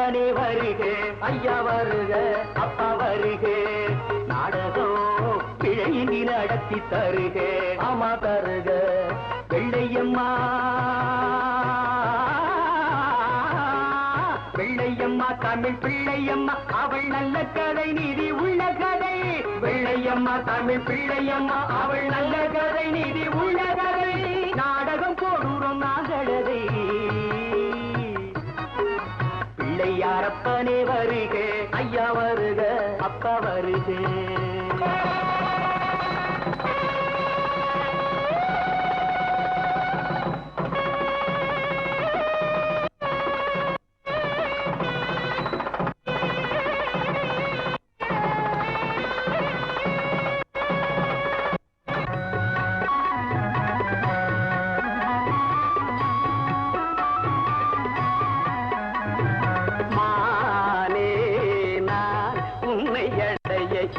அப்பனே வருக ஐயா வருக அப்பா வருக நாடகம் பிழையின்றி நடத்தி தருக ஆமா தருக வெள்ளையம்மா வெள்ளையம்மா தமிழ் பிள்ளையம்மா அவள் நல்ல கதை நீதி உள்ள கதை வெள்ளையம்மா தமிழ் பிள்ளையம்மா அவள் நல்ல கதை நீதி உள்ள கதை நாடகம் போடுறோம் நாங்களதை பிள்ளையாரப்பனே வருக ஐயா வருக அப்பா வருக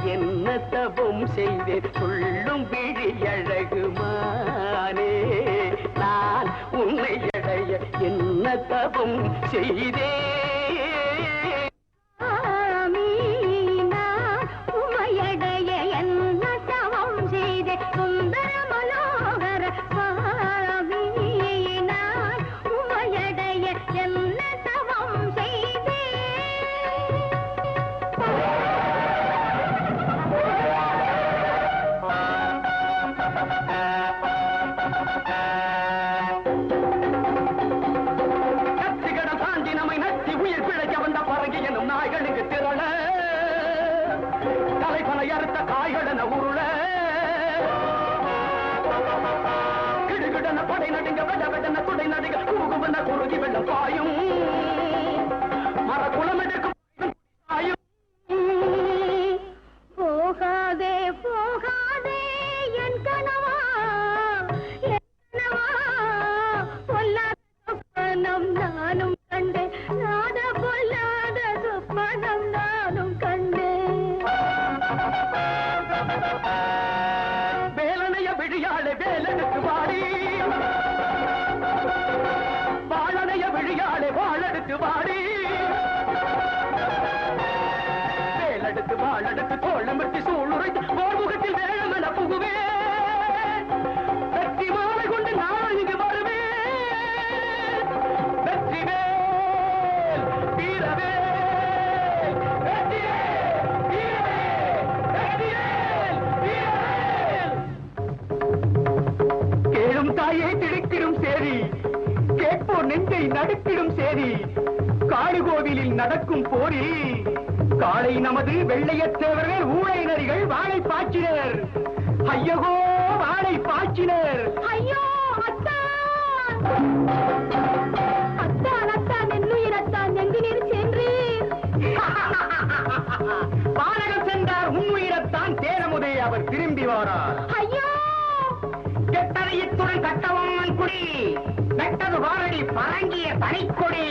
என்ன தபம் செய்தேன் சொல்லும் விழி அழகுமானே நான் உன்னை அடைய என்ன தபம் செய்தேன் போகாதே போகாதே என் கனவா பொல்லாத சொப்பனம் நானும் கண்டேன் நாத பொல்லாத சொப்பனம் நானும் கண்டேன் வேலனைய விழியாளே வேலனுக்கு வாடி வாழனைய விழியாளே வாழடுக்கு வாடி வேலடுக்கு வாழடுக்கு தோளமிட்டு சூளுரைத்து போர்முகத்தில் வேழமென புகுவே வெற்றி மாலை கொண்டு நான் இங்கு வருவேன் வெற்றிவேல் வீரவேல் வெற்றிவேல் வீரவேல் வெற்றிவேல் வீரவேல் கேளும் தாயை திடுக்கிடும் சேரி கேட்போர் நெஞ்சை நடுக்கிடும் சேரி காடுகோவிலில் நடக்கும் போரில் காலை நமது வெள்ளையத்தேவர்கள் ஊழை நரிகள் வாழை பாய்ச்சினர் ஐயகோ வாழை பாய்ச்சினர் ஐயோ அத்தான் அத்தான் அத்தான் என்னுயிரத்தான் எங்கினீர் சென்று பானகம் சென்றார் உன்னுயிரத்தான் தேனமுதே அவர் திரும்பி வாரார் ஐயோ கெட்டதையத்துடன் கட்டவன் குடி வெட்டது வாரடி பரங்கிய தனிக்கொடி